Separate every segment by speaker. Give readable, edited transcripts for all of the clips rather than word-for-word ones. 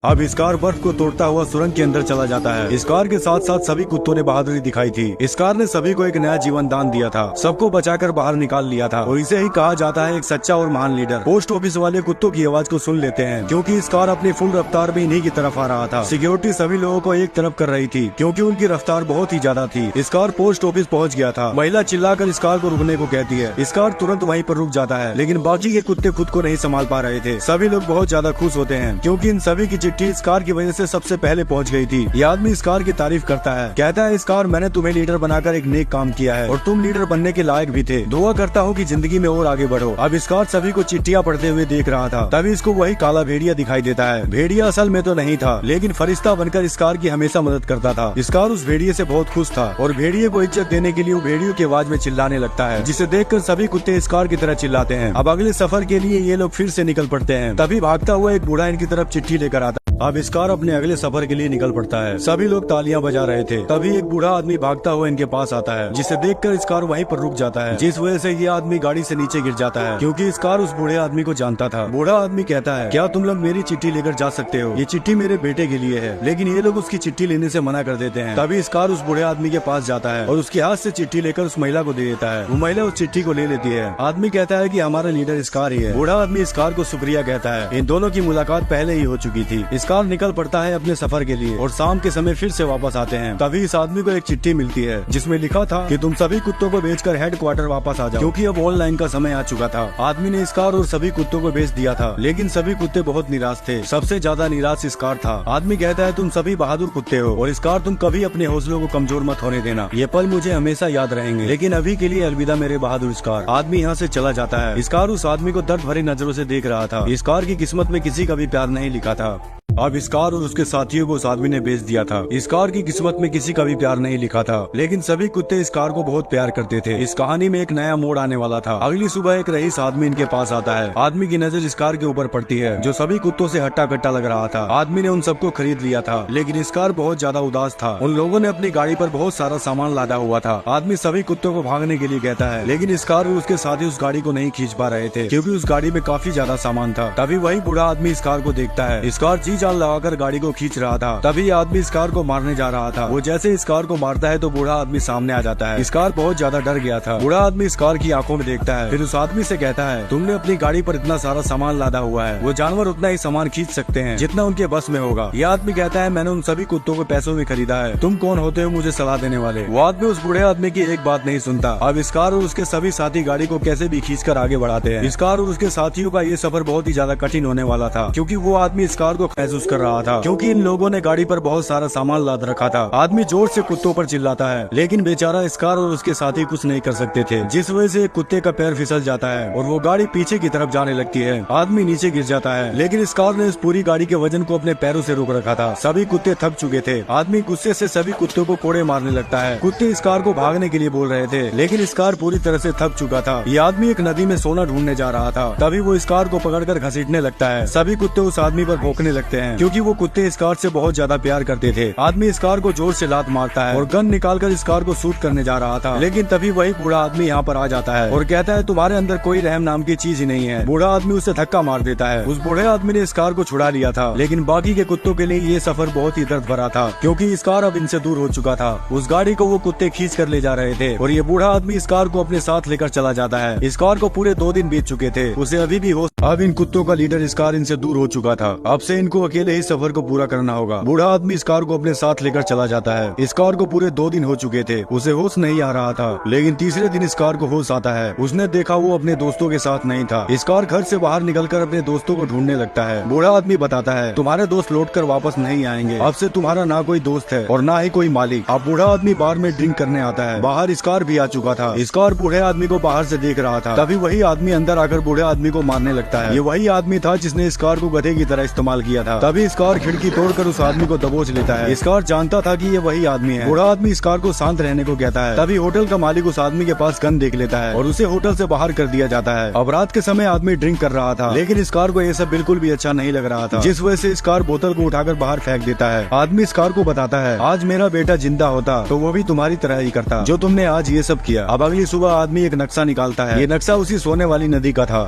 Speaker 1: अब इस कार बर्फ को तोड़ता हुआ सुरंग के अंदर चला जाता है। इस कार के साथ साथ सभी कुत्तों ने बहादुरी दिखाई थी। इस कार ने सभी को एक नया जीवन दान दिया था, सबको बचाकर बाहर निकाल लिया था और इसे ही कहा जाता है एक सच्चा और महान लीडर। पोस्ट ऑफिस वाले कुत्तों की आवाज को सुन लेते हैं क्योंकि इस कार अपनी फुल रफ्तार में इन्हीं की तरफ आ रहा था। सिक्योरिटी सभी लोगों को एक तरफ कर रही थी क्योंकि उनकी रफ्तार बहुत ही ज्यादा थी। इस कार पोस्ट ऑफिस पहुँच गया था। महिला चिल्लाकर इस कार को रुकने को कहती है। इस कार तुरंत वहीं पर रुक जाता है, लेकिन बाकी के कुत्ते खुद को नहीं संभाल पा रहे थे। सभी लोग बहुत ज्यादा खुश होते हैं क्योंकि इन सभी की चिट्ठी इस कार की वजह से सबसे पहले पहुंच गई थी। ये आदमी इस कार की तारीफ करता है, कहता है इस कार मैंने तुम्हें लीडर बनाकर एक नेक काम किया है और तुम लीडर बनने के लायक भी थे। दुआ करता हूँ कि जिंदगी में और आगे बढ़ो। अब इस कार सभी को चिट्ठियां पढ़ते हुए देख रहा था, तभी इसको वही काला भेड़िया दिखाई देता है। भेड़िया असल में तो नहीं था, लेकिन फरिश्ता बनकर इस कार की हमेशा मदद करता था। इस कार उस भेड़िए से बहुत खुश था और भेड़िए को इज्जत देने के लिए वो भेड़ियों की आवाज में चिल्लाने लगता है, जिसे देखकर सभी कुत्ते इस कार की तरह चिल्लाते हैं। अब अगले सफर के लिए ये लोग फिर से निकल पड़ते हैं। तभी भागता हुआ एक बूढ़ा इनकी तरफ चिट्ठी लेकर आता। अब इस कार अपने अगले सफर के लिए निकल पड़ता है। सभी लोग तालियां बजा रहे थे, तभी एक बूढ़ा आदमी भागता हुआ इनके पास आता है, जिसे देखकर इस कार वहीं पर रुक जाता है, जिस वजह से ये आदमी गाड़ी से नीचे गिर जाता है क्योंकि इस कार उस बूढ़े आदमी को जानता था। बूढ़ा आदमी कहता है, क्या तुम लोग मेरी चिट्ठी लेकर जा सकते हो? ये चिट्ठी मेरे बेटे के लिए है। लेकिन ये लोग उसकी चिट्ठी लेने से मना कर देते हैं। तभी इस कार उस बूढ़े आदमी के पास जाता है और उसके हाथ से चिट्ठी लेकर उस महिला को दे देता है। वो महिला उस चिट्ठी को ले लेती है। आदमी कहता है कि हमारा लीडर इस कार ही है। बूढ़ा आदमी इस कार को शुक्रिया कहता है। इन दोनों की मुलाकात पहले ही हो चुकी थी। इस कार निकल पड़ता है अपने सफर के लिए और शाम के समय फिर से वापस आते हैं। तभी इस आदमी को एक चिट्ठी मिलती है जिसमें लिखा था कि तुम सभी कुत्तों को बेचकर हेडक्वार्टर वापस आ जाओ क्योंकि अब ऑनलाइन का समय आ चुका था। आदमी ने इस कार और सभी कुत्तों को बेच दिया था, लेकिन सभी कुत्ते बहुत निराश थे। सबसे ज्यादा निराश इस कार था। आदमी कहता है तुम सभी बहादुर कुत्ते हो और इस कार तुम कभी अपने हौसलों को कमजोर मत होने देना। ये पल मुझे हमेशा याद रहेंगे, लेकिन अभी के लिए अलविदा मेरे बहादुर इस कार। आदमी यहाँ से चला जाता है। इस कार उस आदमी को दर्द भरी नजरों से देख रहा था। इस कार की किस्मत में किसी का भी प्यार नहीं लिखा था। अब इस कार और उसके साथियों को उस आदमी ने बेच दिया था। इस कार की किस्मत में किसी का भी प्यार नहीं लिखा था, लेकिन सभी कुत्ते इस कार को बहुत प्यार करते थे। इस कहानी में एक नया मोड़ आने वाला था। अगली सुबह एक रईस आदमी इनके पास आता है। आदमी की नजर इस कार के ऊपर पड़ती है जो सभी कुत्तों से हट्टा कट्टा लग रहा था। आदमी ने उन सबको खरीद लिया था, लेकिन इस कार बहुत ज्यादा उदास था। उन लोगों ने अपनी गाड़ी पर बहुत सारा सामान लादा हुआ था। आदमी सभी कुत्तों को भागने के लिए कहता है, लेकिन इस कार और उसके साथी उस गाड़ी को नहीं खींच पा रहे थे क्योंकि उस गाड़ी में काफी ज्यादा सामान था। तभी वही बूढ़ा आदमी इस कार को देखता है। इस कार जी जान लगाकर गाड़ी खींच रहा था। तभी आदमी इस कार को मारने जा रहा था। वो जैसे इस कार को मारता है तो बूढ़ा आदमी सामने आ जाता है। इस कार बहुत ज्यादा डर गया था। बूढ़ा आदमी इस कार की आंखों में देखता है, फिर उस आदमी से कहता है, तुमने अपनी गाड़ी पर इतना सारा सामान लादा हुआ है, वो जानवर उतना ही सामान खींच सकते हैं जितना उनके बस में होगा। ये आदमी कहता है, मैंने उन सभी कुत्तों को पैसों में खरीदा है, तुम कौन होते हो मुझे सलाह देने वाले? वो आदमी उस बूढ़े आदमी की एक बात नहीं सुनता। अब इस कार और उसके सभी साथी गाड़ी को कैसे भी खींच कर आगे बढ़ाते हैं। इस कार और उसके साथियों का ये सफर बहुत ही ज्यादा कठिन होने वाला था क्योंकि वो आदमी इस कार को महसूस कर रहा था, क्योंकि इन लोगों ने गाड़ी पर बहुत सारा सामान लाद रखा था। आदमी जोर से कुत्तों पर चिल्लाता है, लेकिन बेचारा इस कार और उसके साथी कुछ नहीं कर सकते थे, जिस वजह से एक कुत्ते का पैर फिसल जाता है और वो गाड़ी पीछे की तरफ जाने लगती है। आदमी नीचे गिर जाता है, लेकिन इस कार ने इस पूरी गाड़ी के वजन को अपने पैरों से रोक रखा था। सभी कुत्ते थक चुके थे। आदमी गुस्से से सभी कुत्तों को कोड़े मारने लगता है। कुत्ते इस कार को भागने के लिए बोल रहे थे, लेकिन इस कार पूरी तरह से थक चुका था। ये आदमी एक नदी में सोना ढूंढने जा रहा था। तभी वो इस कार को पकड़कर घसीटने लगता है। सभी कुत्ते उस आदमी पर भौंकने लगते हैं क्योंकि वो कुत्ते इस कार से बहुत ज्यादा प्यार करते थे। आदमी इस कार को जोर से लात मारता है और गन निकालकर इस कार को शूट करने जा रहा था, लेकिन तभी वही बूढ़ा आदमी यहाँ पर आ जाता है और कहता है, तुम्हारे अंदर कोई रहम नाम की चीज ही नहीं है। बूढ़ा आदमी उसे धक्का मार देता है। उस बूढ़े आदमी ने इस कार को छुड़ा लिया था, लेकिन बाकी के कुत्तों के लिए ये सफर बहुत ही दर्द भरा था क्योंकि इस कार अब इनसे दूर हो चुका था। उस गाड़ी को वो कुत्ते खींच कर ले जा रहे थे और ये बूढ़ा आदमी इस कार को अपने साथ लेकर चला जाता है। इस कार को पूरे 2 दिन बीत चुके थे, उसे अभी भी होश। अब इन कुत्तों का लीडर इस कार इनसे दूर हो चुका था। अब से इनको अकेले ही सफर को पूरा करना होगा। बूढ़ा आदमी इस कार को अपने साथ लेकर चला जाता है। इस कार को पूरे 2 दिन हो चुके थे, उसे होश नहीं आ रहा था, लेकिन तीसरे दिन इस कार को होश आता है। उसने देखा वो अपने दोस्तों के साथ नहीं था। इस कार घर से बाहर निकलकर अपने दोस्तों को ढूंढने लगता है। बूढ़ा आदमी बताता है, तुम्हारे दोस्त लौटकर वापस नहीं आएंगे। अब से तुम्हारा ना कोई दोस्त है और ना ही कोई मालिक। अब बूढ़ा आदमी बार में ड्रिंक करने आता है। बाहर इस कार भी आ चुका था। इस कार बूढ़े आदमी को बाहर से देख रहा था। तभी वही आदमी अंदर आकर बूढ़े आदमी को मारने लगता है। ये वही आदमी था जिसने इस कार को गधे की तरह इस्तेमाल किया था। तभी इस कार खिड़की तोड़कर उस आदमी को दबोच लेता है। इस कार जानता था कि ये वही आदमी है। बूढ़ा आदमी इस कार को शांत रहने को कहता है। तभी होटल का मालिक उस आदमी के पास गन देख लेता है और उसे होटल से बाहर कर दिया जाता है। अब रात के समय आदमी ड्रिंक कर रहा था, लेकिन इस कार को ये सब बिल्कुल भी अच्छा नहीं लग रहा था, जिस वजह से इस कार बोतल को उठाकर बाहर फेंक देता है। आदमी इस कार को बताता है, आज मेरा बेटा जिंदा होता तो वो भी तुम्हारी तरह ही करता जो तुमने आज ये सब किया। अब अगली सुबह आदमी एक नक्शा निकालता है। ये नक्शा उसी सोने वाली नदी का था।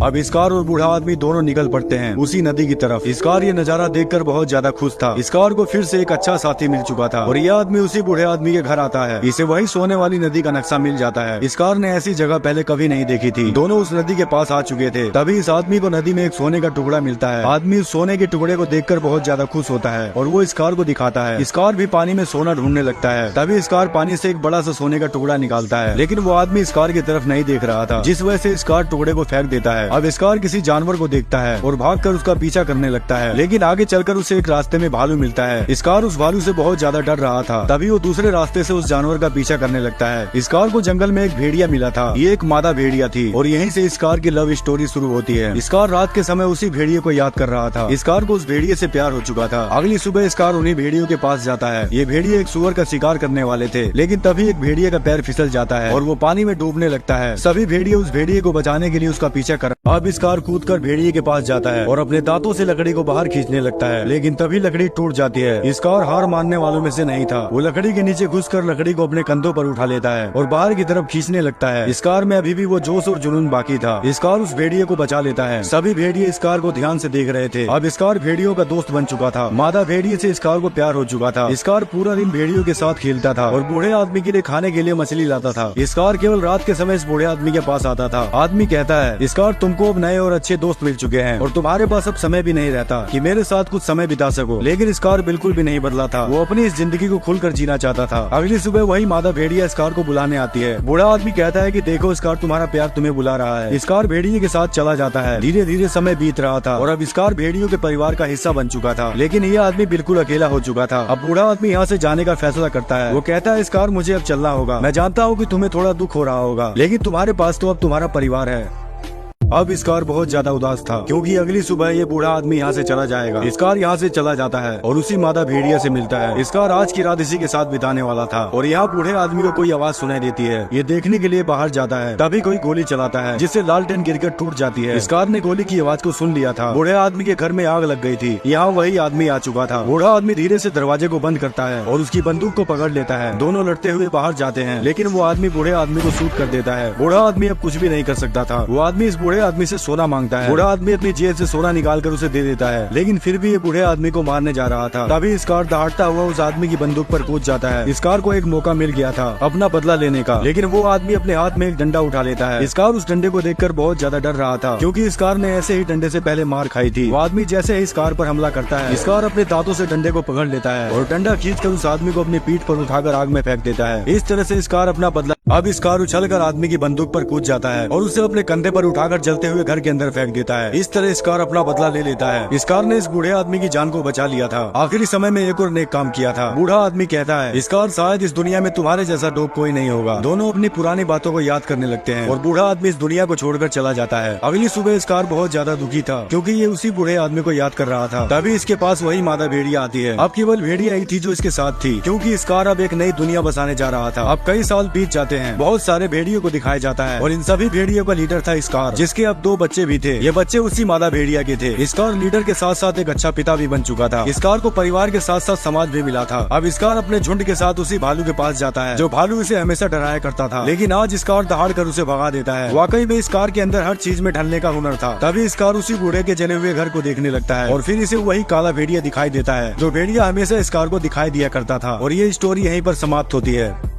Speaker 1: अब स्कार और बूढ़ा आदमी दोनों निकल पड़ते हैं उसी नदी की तरफ। स्कार ये नजारा देखकर बहुत ज्यादा खुश था। स्कार को फिर से एक अच्छा साथी मिल चुका था और यह आदमी उसी बूढ़े आदमी के घर आता है। इसे वही सोने वाली नदी का नक्शा मिल जाता है। स्कार ने ऐसी जगह पहले कभी नहीं देखी थी। दोनों उस नदी के पास आ चुके थे। तभी इस आदमी को नदी में एक सोने का टुकड़ा मिलता है। आदमी उस सोने के टुकड़े को देखकर बहुत ज्यादा खुश होता है और वो स्कार को दिखाता है। स्कार भी पानी में सोना ढूंढने लगता है। तभी स्कार पानी से एक बड़ा सा सोने का टुकड़ा निकालता है, लेकिन वो आदमी स्कार की तरफ नहीं देख रहा था, जिस वजह से स्कार टुकड़े को फेंक देता है। अब स्कार किसी जानवर को देखता है और भागकर उसका पीछा करने लगता है, लेकिन आगे चलकर उसे एक रास्ते में भालू मिलता है। स्कार उस भालू से बहुत ज्यादा डर रहा था। तभी वो दूसरे रास्ते से उस जानवर का पीछा करने लगता है। स्कार को जंगल में एक भेड़िया मिला था। ये एक मादा भेड़िया थी और यहीं से स्कार की लव स्टोरी शुरू होती है। स्कार रात के समय उसी भेड़िए को याद कर रहा था। स्कार को उस भेड़िए से प्यार हो चुका था। अगली सुबह स्कार उन्हीं भेड़ियों के पास जाता है। ये भेड़िए एक सुअर का शिकार करने वाले थे, लेकिन तभी एक भेड़िए का पैर फिसल जाता है और वो पानी में डूबने लगता है। सभी भेड़िए उस भेड़िए को बचाने के लिए उसका पीछा कर। अब स्कार कूदकर भेड़िए के पास जाता है और अपने दांतों से लकड़ी को बाहर खींचने लगता है, लेकिन तभी लकड़ी टूट जाती है। स्कार हार मानने वालों में से नहीं था। वो लकड़ी के नीचे घुसकर लकड़ी को अपने कंधों पर उठा लेता है और बाहर की तरफ खींचने लगता है। स्कार में अभी भी वो जोश और जुनून बाकी था। स्कार उस भेड़िए को बचा लेता है। सभी भेड़िए स्कार को ध्यान से देख रहे थे। अब स्कार भेड़ियों का दोस्त बन चुका था। मादा भेड़िए से स्कार को प्यार हो चुका था। स्कार पूरा दिन भेड़ियों के साथ खेलता था और बूढ़े आदमी के लिए खाने के लिए मछली लाता था। स्कार केवल रात के समय इस बूढ़े आदमी के पास आता था। आदमी कहता है, स्कार तुमको अब नए और अच्छे दोस्त मिल चुके हैं और तुम्हारे पास अब समय भी नहीं रहता कि मेरे साथ कुछ समय बिता सको। लेकिन स्कार बिल्कुल भी नहीं बदला था। वो अपनी इस जिंदगी को खुलकर जीना चाहता था। अगली सुबह वही मादा भेड़िया स्कार को बुलाने आती है। बूढ़ा आदमी कहता है कि देखो स्कार, तुम्हारा प्यार तुम्हें बुला रहा है। स्कार भेड़िए के साथ चला जाता है। धीरे धीरे समय बीत रहा था और अब स्कार भेड़ियों के परिवार का हिस्सा बन चुका था, लेकिन ये आदमी बिल्कुल अकेला हो चुका था। अब बूढ़ा आदमी यहाँ से जाने का फैसला करता है। वो कहता है, स्कार मुझे अब चलना होगा। मैं जानता हूँ कि तुम्हें थोड़ा दुख हो रहा होगा, लेकिन तुम्हारे पास तो अब तुम्हारा परिवार है। अब स्कार बहुत ज्यादा उदास था क्योंकि अगली सुबह ये बूढ़ा आदमी यहाँ से चला जाएगा। स्कार यहाँ से चला जाता है और उसी मादा भेड़िया से मिलता है। स्कार आज की रात इसी के साथ बिताने वाला था और यहाँ बूढ़े आदमी को कोई आवाज सुनाई देती है। ये देखने के लिए बाहर जाता है। तभी कोई गोली चलाता है जिससे लालटेन गिरकर टूट जाती है। स्कार ने गोली की आवाज को सुन लिया था। बूढ़े आदमी के घर में आग लग गई थी। यहाँ वही आदमी आ चुका था। बूढ़ा आदमी धीरे से दरवाजे को बंद करता है और उसकी बंदूक को पकड़ लेता है। दोनों लड़ते हुए बाहर जाते हैं, लेकिन वो आदमी बूढ़े आदमी को शूट कर देता है। बूढ़ा आदमी अब कुछ भी नहीं कर सकता था। वो आदमी इस बूढ़े आदमी से सोना मांगता है। बूढ़ा आदमी अपनी जेब से सोना निकालकर उसे दे देता है, लेकिन फिर भी ये बूढ़े आदमी को मारने जा रहा था। तभी स्कार दहाड़ता हुआ उस आदमी की बंदूक पर कूद जाता है। स्कार को एक मौका मिल गया था अपना बदला लेने का, लेकिन वो आदमी अपने हाथ में एक डंडा उठा लेता है। स्कार उस डंडे को देखकर बहुत ज्यादा डर रहा था क्योंकि स्कार ने ऐसे ही डंडे से पहले मार खाई थी। वो आदमी जैसे ही स्कार पर हमला करता है, स्कार अपने दांतों से डंडे को पकड़ लेता है और डंडा खींचकर उस आदमी को अपनी पीठ पर उठाकर आग में फेंक देता है। इस तरह से स्कार अपना बदला। अब स्कार उछलकर आदमी की बंदूक पर कूद जाता है और उसे अपने कंधे पर उठाकर जलते हुए घर के अंदर फेंक देता है। इस तरह स्कार अपना बदला ले लेता है। स्कार ने इस बूढ़े आदमी की जान को बचा लिया था। आखिरी समय में एक और नेक काम किया था। बूढ़ा आदमी कहता है, स्कार शायद इस दुनिया में तुम्हारे जैसा डोप कोई नहीं होगा। दोनों अपनी पुरानी बातों को याद करने लगते हैं और बूढ़ा आदमी इस दुनिया को छोड़कर चला जाता है। अगली सुबह स्कार बहुत ज्यादा दुखी था क्योंकि ये उसी बूढ़े आदमी को याद कर रहा था। तभी इसके पास वही मादा भेड़िया आती है। अब केवल भेड़िया ही थी जो इसके साथ थी, क्योंकि स्कार अब एक नई दुनिया बसाने जा रहा था। अब कई साल बीत जाते हैं। बहुत सारे भेड़ियों को दिखाया जाता है और इन सभी भेड़ियों का लीडर था स्कार, जिसके अब 2 बच्चे भी थे। ये बच्चे उसी मादा भेड़िया के थे। स्कार लीडर के साथ साथ एक अच्छा पिता भी बन चुका था। स्कार को परिवार के साथ साथ समाज भी मिला था। अब स्कार अपने झुंड के साथ उसी भालू के पास जाता है जो भालू इसे हमेशा डराया करता था, लेकिन आज स्कार दहाड़ कर उसे भगा देता है। वाकई में स्कार के अंदर हर चीज में ढलने का हुनर था। तभी स्कार उसी बूढ़े के जले हुए घर को देखने लगता है और फिर इसे वही काला भेड़िया दिखाई देता है जो भेड़िया हमेशा स्कार को दिखाई दिया करता था। और ये स्टोरी यहीं पर समाप्त होती है।